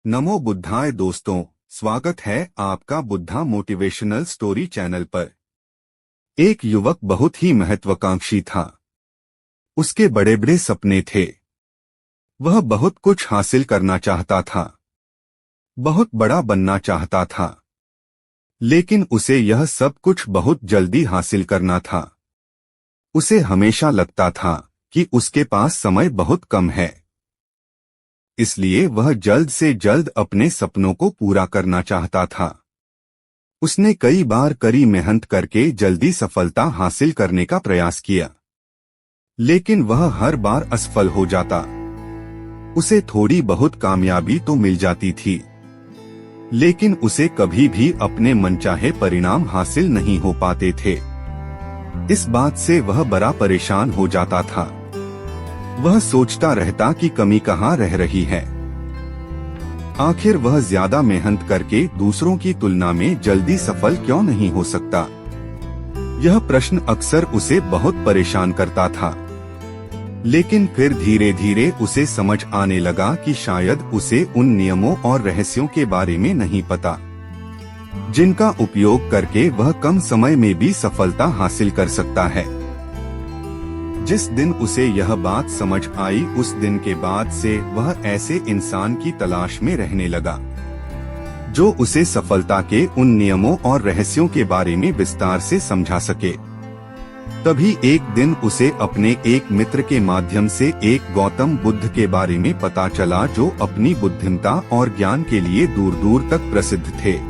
नमो बुद्धाय दोस्तों, स्वागत है आपका बुद्धा मोटिवेशनल स्टोरी चैनल पर। एक युवक बहुत ही महत्वाकांक्षी था। उसके बड़े बड़े सपने थे। वह बहुत कुछ हासिल करना चाहता था, बहुत बड़ा बनना चाहता था। लेकिन उसे यह सब कुछ बहुत जल्दी हासिल करना था। उसे हमेशा लगता था कि उसके पास समय बहुत कम है, इसलिए वह जल्द से जल्द अपने सपनों को पूरा करना चाहता था। उसने कई बार कड़ी मेहनत करके जल्दी सफलता हासिल करने का प्रयास किया, लेकिन वह हर बार असफल हो जाता। उसे थोड़ी बहुत कामयाबी तो मिल जाती थी, लेकिन उसे कभी भी अपने मनचाहे परिणाम हासिल नहीं हो पाते थे। इस बात से वह बड़ा परेशान हो जाता था। वह सोचता रहता कि कमी कहाँ रह रही है। आखिर वह ज्यादा मेहनत करके दूसरों की तुलना में जल्दी सफल क्यों नहीं हो सकता? यह प्रश्न अक्सर उसे बहुत परेशान करता था। लेकिन फिर धीरे धीरे उसे समझ आने लगा कि शायद उसे उन नियमों और रहस्यों के बारे में नहीं पता, जिनका उपयोग करके वह कम समय में भी सफलता हासिल कर सकता है। जिस दिन उसे यह बात समझ आई, उस दिन के बाद से वह ऐसे इंसान की तलाश में रहने लगा जो उसे सफलता के उन नियमों और रहस्यों के बारे में विस्तार से समझा सके। तभी एक दिन उसे अपने एक मित्र के माध्यम से एक गौतम बुद्ध के बारे में पता चला, जो अपनी बुद्धिमत्ता और ज्ञान के लिए दूर दूर तक प्रसिद्ध थे।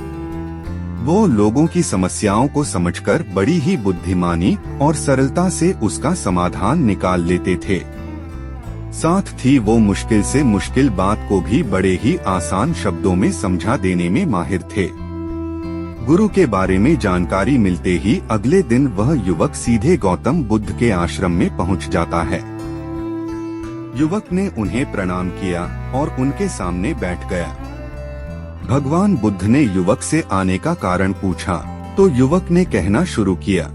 वो लोगों की समस्याओं को समझकर बड़ी ही बुद्धिमानी और सरलता से उसका समाधान निकाल लेते थे। साथ ही वो मुश्किल से मुश्किल बात को भी बड़े ही आसान शब्दों में समझा देने में माहिर थे। गुरु के बारे में जानकारी मिलते ही अगले दिन वह युवक सीधे गौतम बुद्ध के आश्रम में पहुंच जाता है। युवक ने उन्हें प्रणाम किया और उनके सामने बैठ गया। भगवान बुद्ध ने युवक से आने का कारण पूछा तो युवक ने कहना शुरू किया,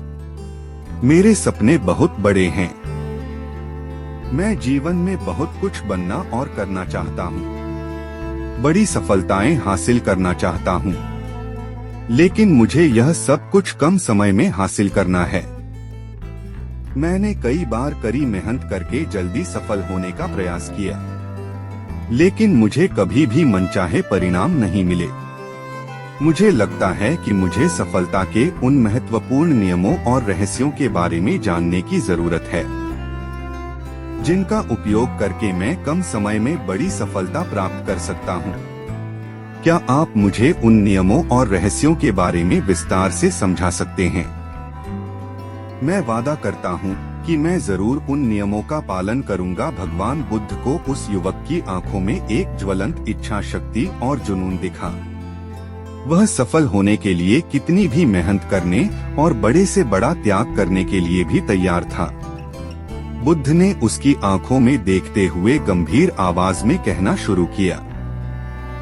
मेरे सपने बहुत बड़े हैं। मैं जीवन में बहुत कुछ बनना और करना चाहता हूँ, बड़ी सफलताएं हासिल करना चाहता हूँ, लेकिन मुझे यह सब कुछ कम समय में हासिल करना है। मैंने कई बार कड़ी मेहनत करके जल्दी सफल होने का प्रयास किया, लेकिन मुझे कभी भी मनचाहे परिणाम नहीं मिले। मुझे लगता है कि मुझे सफलता के उन महत्वपूर्ण नियमों और रहस्यों के बारे में जानने की जरूरत है, जिनका उपयोग करके मैं कम समय में बड़ी सफलता प्राप्त कर सकता हूँ। क्या आप मुझे उन नियमों और रहस्यों के बारे में विस्तार से समझा सकते हैं? मैं वादा करता हूँ कि मैं जरूर उन नियमों का पालन करूंगा। भगवान बुद्ध को उस युवक की आंखों में एक ज्वलंत इच्छा शक्ति और जुनून दिखा। वह सफल होने के लिए कितनी भी मेहनत करने और बड़े से बड़ा त्याग करने के लिए भी तैयार था। बुद्ध ने उसकी आंखों में देखते हुए गंभीर आवाज में कहना शुरू किया,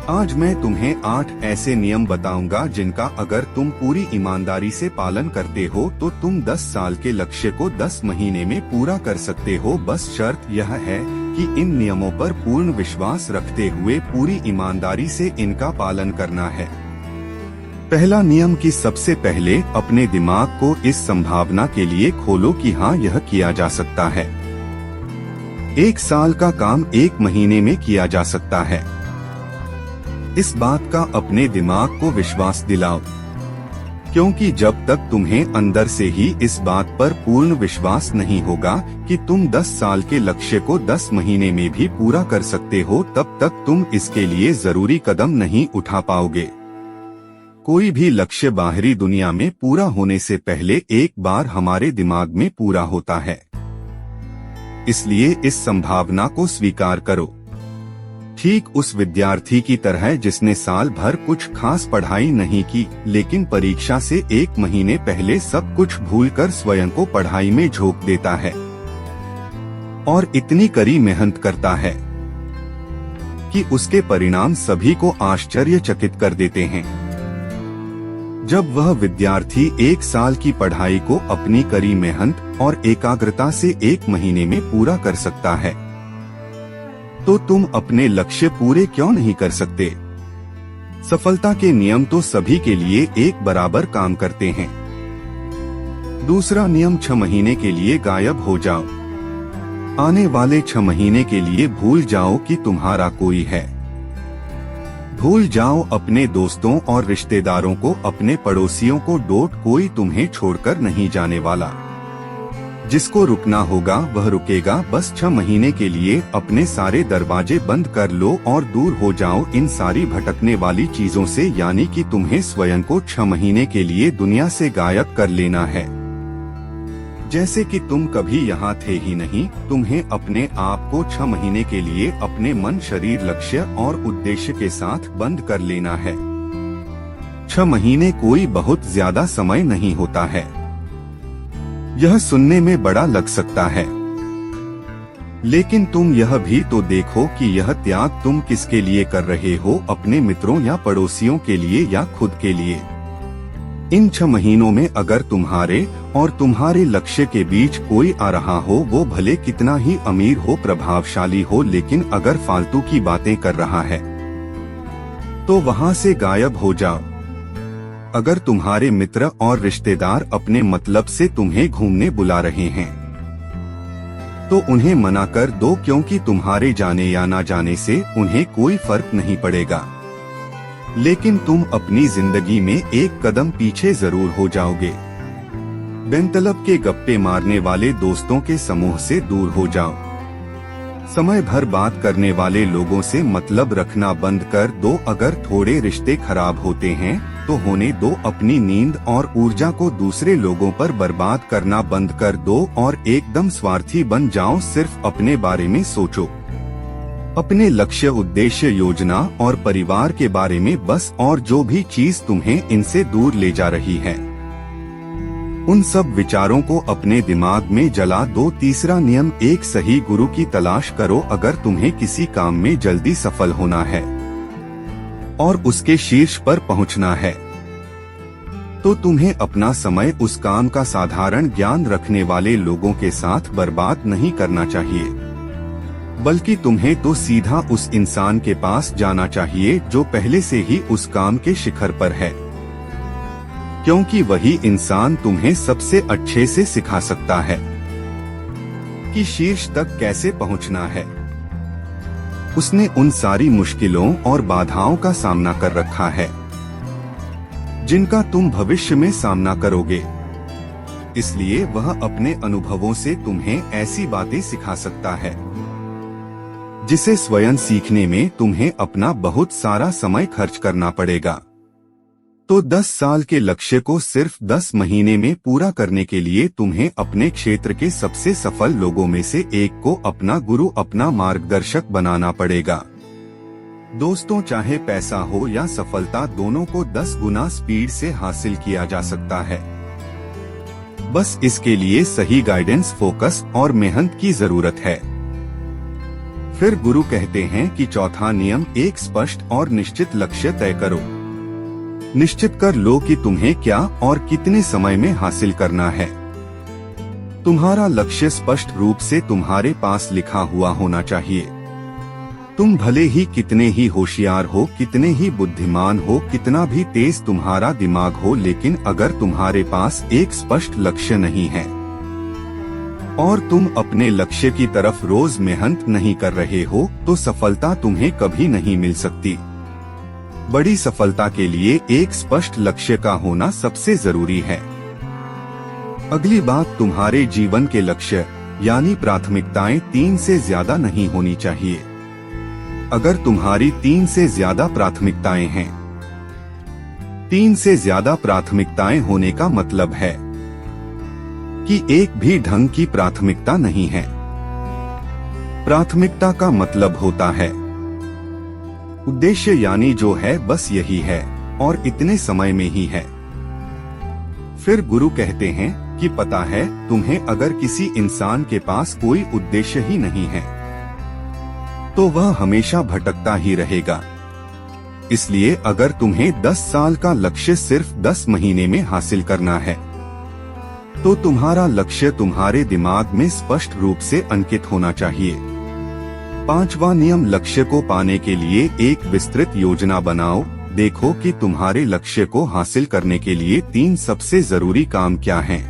आज मैं तुम्हें 8 ऐसे नियम बताऊंगा जिनका अगर तुम पूरी ईमानदारी से पालन करते हो तो तुम 10 साल के लक्ष्य को 10 महीने में पूरा कर सकते हो। बस शर्त यह है कि इन नियमों पर पूर्ण विश्वास रखते हुए पूरी ईमानदारी से इनका पालन करना है। पहला नियम कि सबसे पहले अपने दिमाग को इस संभावना के लिए खोलो कि हाँ, यह किया जा सकता है। 1 साल का काम 1 महीने में किया जा सकता है। इस बात का अपने दिमाग को विश्वास दिलाओ, क्योंकि जब तक तुम्हें अंदर से ही इस बात पर पूर्ण विश्वास नहीं होगा कि तुम 10 साल के लक्ष्य को 10 महीने में भी पूरा कर सकते हो, तब तक तुम इसके लिए जरूरी कदम नहीं उठा पाओगे। कोई भी लक्ष्य बाहरी दुनिया में पूरा होने से पहले एक बार हमारे दिमाग में पूरा होता है। इसलिए इस संभावना को स्वीकार करो। ठीक उस विद्यार्थी की तरह जिसने साल भर कुछ खास पढ़ाई नहीं की, लेकिन परीक्षा से 1 महीने पहले सब कुछ भूलकर स्वयं को पढ़ाई में झोंक देता है और इतनी कड़ी मेहनत करता है कि उसके परिणाम सभी को आश्चर्यचकित कर देते हैं। जब वह विद्यार्थी 1 साल की पढ़ाई को अपनी कड़ी मेहनत और एकाग्रता से 1 महीने में पूरा कर सकता है, तो तुम अपने लक्ष्य पूरे क्यों नहीं कर सकते? सफलता के नियम तो सभी के लिए एक बराबर काम करते हैं। दूसरा नियम, 6 महीने के लिए गायब हो जाओ। आने वाले 6 महीने के लिए भूल जाओ कि तुम्हारा कोई है। भूल जाओ अपने दोस्तों और रिश्तेदारों को, अपने पड़ोसियों को डोट, कोई तुम्हें छोड़कर नहीं जाने वाला। जिसको रुकना होगा वह रुकेगा। बस 6 महीने के लिए अपने सारे दरवाजे बंद कर लो और दूर हो जाओ इन सारी भटकने वाली चीजों से, यानी कि तुम्हें स्वयं को 6 महीने के लिए दुनिया से गायब कर लेना है। जैसे कि तुम कभी यहाँ थे ही नहीं। तुम्हें अपने आप को 6 महीने के लिए अपने मन, शरीर, लक्ष्य और उद्देश्य के साथ बंद कर लेना है। 6 महीने कोई बहुत ज्यादा समय नहीं होता है। यह सुनने में बड़ा लग सकता है, लेकिन तुम यह भी तो देखो कि यह त्याग तुम किसके लिए कर रहे हो, अपने मित्रों या पड़ोसियों के लिए या खुद के लिए। इन 6 महीनों में अगर तुम्हारे और तुम्हारे लक्ष्य के बीच कोई आ रहा हो, वो भले कितना ही अमीर हो, प्रभावशाली हो, लेकिन अगर फालतू की बातें कर रहा है तो वहां से गायब हो जाओ। अगर तुम्हारे मित्र और रिश्तेदार अपने मतलब से तुम्हें घूमने बुला रहे हैं तो उन्हें मना कर दो, क्योंकि तुम्हारे जाने या ना जाने से उन्हें कोई फर्क नहीं पड़ेगा। लेकिन तुम अपनी जिंदगी में एक कदम पीछे जरूर हो जाओगे। बेमतलब के गप्पे मारने वाले दोस्तों के समूह से दूर हो जाओ। समय भर बात करने वाले लोगों से मतलब रखना बंद कर दो। अगर थोड़े रिश्ते खराब होते हैं तो होने दो। अपनी नींद और ऊर्जा को दूसरे लोगों पर बर्बाद करना बंद कर दो और एकदम स्वार्थी बन जाओ। सिर्फ अपने बारे में सोचो, अपने लक्ष्य, उद्देश्य, योजना और परिवार के बारे में बस। और जो भी चीज तुम्हें इनसे दूर ले जा रही है उन सब विचारों को अपने दिमाग में जला दो। तीसरा नियम, एक सही गुरु की तलाश करो। अगर तुम्हें किसी काम में जल्दी सफल होना है और उसके शीर्ष पर पहुंचना है तो तुम्हें अपना समय उस काम का साधारण ज्ञान रखने वाले लोगों के साथ बर्बाद नहीं करना चाहिए, बल्कि तुम्हें तो सीधा उस इंसान के पास जाना चाहिए जो पहले से ही उस काम के शिखर पर है, क्योंकि वही इंसान तुम्हें सबसे अच्छे से सिखा सकता है कि शीर्ष तक कैसे पहुंचना है। उसने उन सारी मुश्किलों और बाधाओं का सामना कर रखा है जिनका तुम भविष्य में सामना करोगे। इसलिए वह अपने अनुभवों से तुम्हें ऐसी बातें सिखा सकता है जिसे स्वयं सीखने में तुम्हें अपना बहुत सारा समय खर्च करना पड़ेगा। तो 10 साल के लक्ष्य को सिर्फ 10 महीने में पूरा करने के लिए तुम्हें अपने क्षेत्र के सबसे सफल लोगों में से एक को अपना गुरु, अपना मार्गदर्शक बनाना पड़ेगा। दोस्तों, चाहे पैसा हो या सफलता, दोनों को 10 गुना स्पीड से हासिल किया जा सकता है। बस इसके लिए सही गाइडेंस, फोकस और मेहनत की जरूरत है। फिर गुरु कहते हैं कि चौथा नियम, एक स्पष्ट और निश्चित लक्ष्य तय करो। निश्चित कर लो कि तुम्हें क्या और कितने समय में हासिल करना है। तुम्हारा लक्ष्य स्पष्ट रूप से तुम्हारे पास लिखा हुआ होना चाहिए। तुम भले ही कितने ही होशियार हो, कितने ही बुद्धिमान हो, कितना भी तेज तुम्हारा दिमाग हो, लेकिन अगर तुम्हारे पास एक स्पष्ट लक्ष्य नहीं है और तुम अपने लक्ष्य की तरफ रोज मेहनत नहीं कर रहे हो तो सफलता तुम्हें कभी नहीं मिल सकती। बड़ी सफलता के लिए एक स्पष्ट लक्ष्य का होना सबसे जरूरी है। अगली बात, तुम्हारे जीवन के लक्ष्य यानी प्राथमिकताएं 3 से ज्यादा नहीं होनी चाहिए। अगर तुम्हारी 3 से ज्यादा प्राथमिकताएं हैं, 3 से ज्यादा प्राथमिकताएं होने का मतलब है कि एक भी ढंग की प्राथमिकता नहीं है। प्राथमिकता का मतलब होता है उद्देश्य, यानी जो है बस यही है और इतने समय में ही है। फिर गुरु कहते हैं कि पता है तुम्हें, अगर किसी इंसान के पास कोई उद्देश्य ही नहीं है तो वह हमेशा भटकता ही रहेगा। इसलिए अगर तुम्हें 10 साल का लक्ष्य सिर्फ 10 महीने में हासिल करना है तो तुम्हारा लक्ष्य तुम्हारे दिमाग में स्पष्ट रूप से अंकित होना चाहिए। 5वां नियम, लक्ष्य को पाने के लिए एक विस्तृत योजना बनाओ। देखो कि तुम्हारे लक्ष्य को हासिल करने के लिए 3 सबसे जरूरी काम क्या हैं।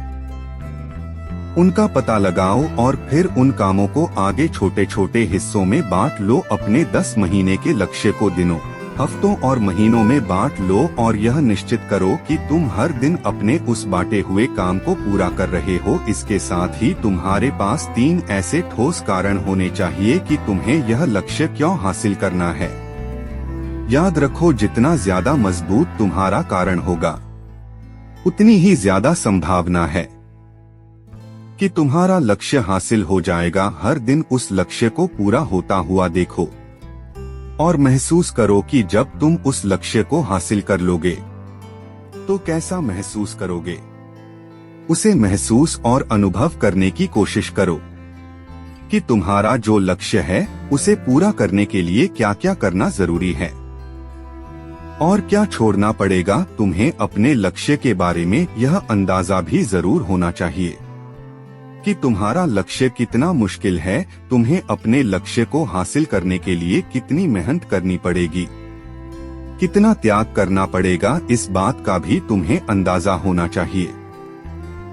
उनका पता लगाओ और फिर उन कामों को आगे छोटे छोटे हिस्सों में बांट लो। अपने 10 महीने के लक्ष्य को दिनों, हफ्तों और महीनों में बांट लो और यह निश्चित करो कि तुम हर दिन अपने उस बांटे हुए काम को पूरा कर रहे हो। इसके साथ ही तुम्हारे पास 3 ऐसे ठोस कारण होने चाहिए कि तुम्हें यह लक्ष्य क्यों हासिल करना है। याद रखो, जितना ज्यादा मजबूत तुम्हारा कारण होगा, उतनी ही ज्यादा संभावना है कि तुम्हारा लक्ष्य हासिल हो जाएगा। हर दिन उस लक्ष्य को पूरा होता हुआ देखो और महसूस करो कि जब तुम उस लक्ष्य को हासिल कर लोगे तो कैसा महसूस करोगे। उसे महसूस और अनुभव करने की कोशिश करो कि तुम्हारा जो लक्ष्य है उसे पूरा करने के लिए क्या क्या करना जरूरी है और क्या छोड़ना पड़ेगा। तुम्हें अपने लक्ष्य के बारे में यह अंदाजा भी जरूर होना चाहिए कि तुम्हारा लक्ष्य कितना मुश्किल है। तुम्हें अपने लक्ष्य को हासिल करने के लिए कितनी मेहनत करनी पड़ेगी, कितना त्याग करना पड़ेगा, इस बात का भी तुम्हें अंदाजा होना चाहिए।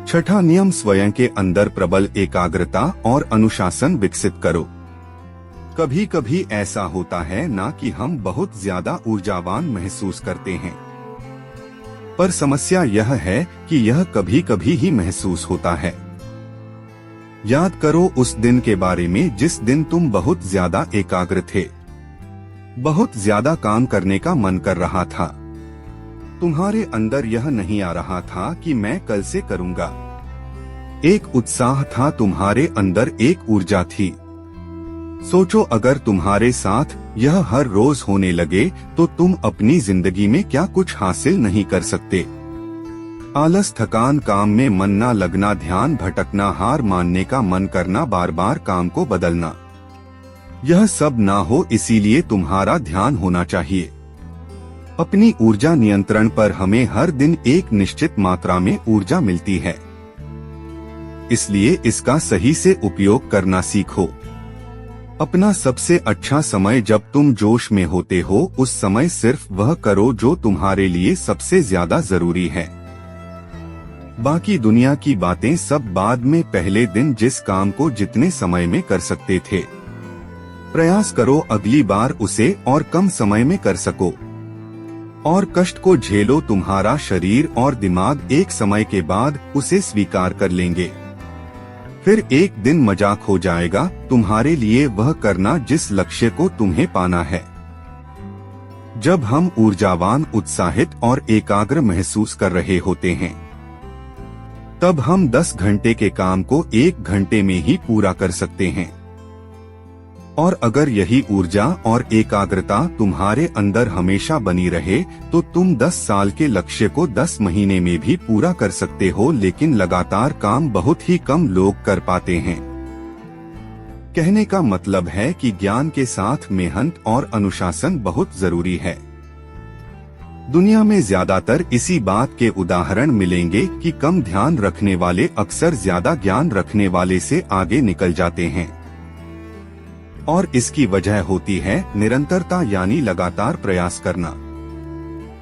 6ठा नियम, स्वयं के अंदर प्रबल एकाग्रता और अनुशासन विकसित करो। कभी कभी ऐसा होता है ना कि हम बहुत ज्यादा ऊर्जावान महसूस करते हैं, पर समस्या यह है कि यह कभी कभी ही महसूस होता है। याद करो उस दिन के बारे में जिस दिन तुम बहुत ज्यादा एकाग्र थे, बहुत ज्यादा काम करने का मन कर रहा था। तुम्हारे अंदर यह नहीं आ रहा था कि मैं कल से करूंगा। एक उत्साह था, तुम्हारे अंदर एक ऊर्जा थी। सोचो, अगर तुम्हारे साथ यह हर रोज होने लगे तो तुम अपनी जिंदगी में क्या कुछ हासिल नहीं कर सकते। आलस, थकान, काम में मन न लगना, ध्यान भटकना, हार मानने का मन करना, बार बार काम को बदलना, यह सब ना हो। इसीलिए तुम्हारा ध्यान होना चाहिए अपनी ऊर्जा नियंत्रण पर। हमें हर दिन एक निश्चित मात्रा में ऊर्जा मिलती है, इसलिए इसका सही से उपयोग करना सीखो। अपना सबसे अच्छा समय जब तुम जोश में होते हो, उस समय सिर्फ वह करो जो तुम्हारे लिए सबसे ज्यादा जरूरी है। बाकी दुनिया की बातें सब बाद में। पहले दिन जिस काम को जितने समय में कर सकते थे, प्रयास करो अगली बार उसे और कम समय में कर सको। और कष्ट को झेलो, तुम्हारा शरीर और दिमाग एक समय के बाद उसे स्वीकार कर लेंगे। फिर एक दिन मजाक हो जाएगा तुम्हारे लिए वह करना जिस लक्ष्य को तुम्हें पाना है। जब हम ऊर्जावान, उत्साहित और एकाग्र महसूस कर रहे होते हैं, तब हम 10 घंटे के काम को 1 घंटे में ही पूरा कर सकते हैं। और अगर यही ऊर्जा और एकाग्रता तुम्हारे अंदर हमेशा बनी रहे तो तुम 10 साल के लक्ष्य को 10 महीने में भी पूरा कर सकते हो। लेकिन लगातार काम बहुत ही कम लोग कर पाते हैं। कहने का मतलब है कि ज्ञान के साथ मेहनत और अनुशासन बहुत जरूरी है। दुनिया में ज्यादातर इसी बात के उदाहरण मिलेंगे कि कम ध्यान रखने वाले अक्सर ज्यादा ज्ञान रखने वाले से आगे निकल जाते हैं। और इसकी वजह होती है निरंतरता, यानी लगातार प्रयास करना।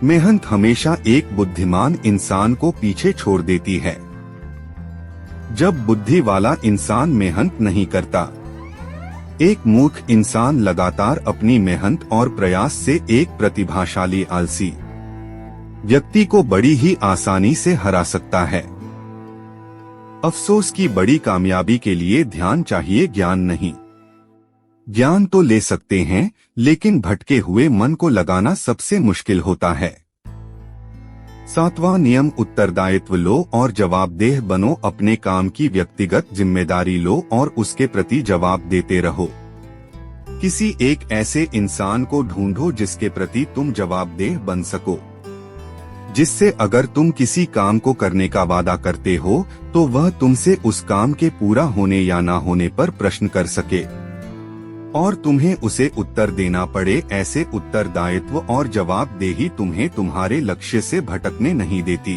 मेहनत हमेशा एक बुद्धिमान इंसान को पीछे छोड़ देती है। जब बुद्धि वाला इंसान मेहनत नहीं करता, एक मूर्ख इंसान लगातार अपनी मेहनत और प्रयास से एक प्रतिभाशाली आलसी व्यक्ति को बड़ी ही आसानी से हरा सकता है। अफसोस की बड़ी कामयाबी के लिए ध्यान चाहिए, ज्ञान नहीं। ज्ञान तो ले सकते हैं, लेकिन भटके हुए मन को लगाना सबसे मुश्किल होता है। 7वां नियम, उत्तरदायित्व लो और जवाबदेह बनो। अपने काम की व्यक्तिगत जिम्मेदारी लो और उसके प्रति जवाब देते रहो। किसी एक ऐसे इंसान को ढूंढो जिसके प्रति तुम जवाबदेह बन सको, जिससे अगर तुम किसी काम को करने का वादा करते हो तो वह तुमसे उस काम के पूरा होने या ना होने पर प्रश्न कर सके और तुम्हें उसे उत्तर देना पड़े। ऐसे उत्तरदायित्व और जवाबदेही तुम्हें तुम्हारे लक्ष्य से भटकने नहीं देती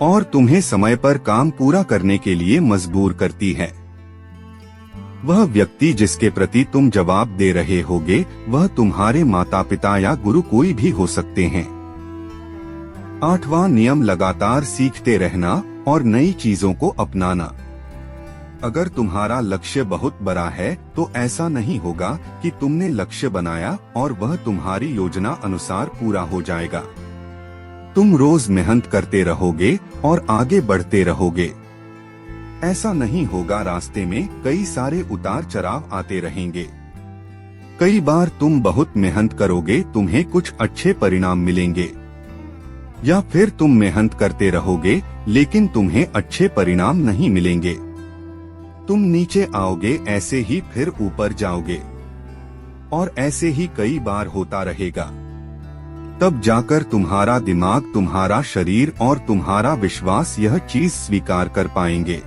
और तुम्हें समय पर काम पूरा करने के लिए मजबूर करती है। वह व्यक्ति जिसके प्रति तुम जवाब दे रहे होगे वह तुम्हारे माता पिता या गुरु कोई भी हो सकते हैं। 8वां नियम, लगातार सीखते रहना और नई चीजों को अपनाना। अगर तुम्हारा लक्ष्य बहुत बड़ा है तो ऐसा नहीं होगा कि तुमने लक्ष्य बनाया और वह तुम्हारी योजना अनुसार पूरा हो जाएगा। तुम रोज मेहनत करते रहोगे और आगे बढ़ते रहोगे। ऐसा नहीं होगा, रास्ते में कई सारे उतार चढ़ाव आते रहेंगे। कई बार तुम बहुत मेहनत करोगे, तुम्हें कुछ अच्छे परिणाम मिलेंगे, या फिर तुम मेहनत करते रहोगे लेकिन तुम्हें अच्छे परिणाम नहीं मिलेंगे। तुम नीचे आओगे, ऐसे ही फिर ऊपर जाओगे, और ऐसे ही कई बार होता रहेगा। तब जाकर तुम्हारा दिमाग, तुम्हारा शरीर और तुम्हारा विश्वास यह चीज स्वीकार कर पाएंगे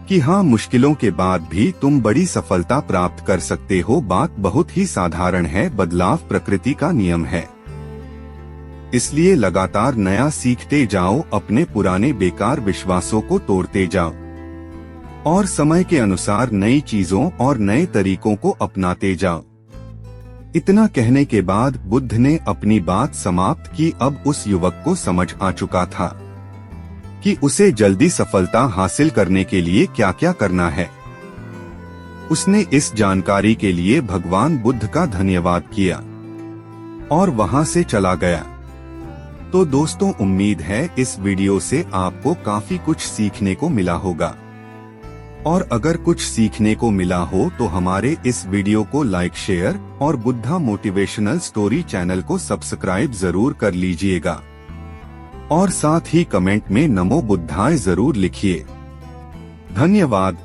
कि हाँ, मुश्किलों के बाद भी तुम बड़ी सफलता प्राप्त कर सकते हो। बात बहुत ही साधारण है, बदलाव प्रकृति का नियम है। इसलिए लगातार नया सीखते जाओ, अपने पुराने बेकार विश्वासों को तोड़ते जाओ और समय के अनुसार नई चीजों और नए तरीकों को अपनाते जाओ। इतना कहने के बाद बुद्ध ने अपनी बात समाप्त की। अब उस युवक को समझ आ चुका था कि उसे जल्दी सफलता हासिल करने के लिए क्या क्या करना है। उसने इस जानकारी के लिए भगवान बुद्ध का धन्यवाद किया और वहां से चला गया। तो दोस्तों, उम्मीद है इस वीडियो से आपको काफी कुछ सीखने को मिला होगा, और अगर कुछ सीखने को मिला हो तो हमारे इस वीडियो को लाइक, शेयर और बुद्धा मोटिवेशनल स्टोरी चैनल को सब्सक्राइब जरूर कर लीजिएगा, और साथ ही कमेंट में नमो बुद्धाय जरूर लिखिए। धन्यवाद।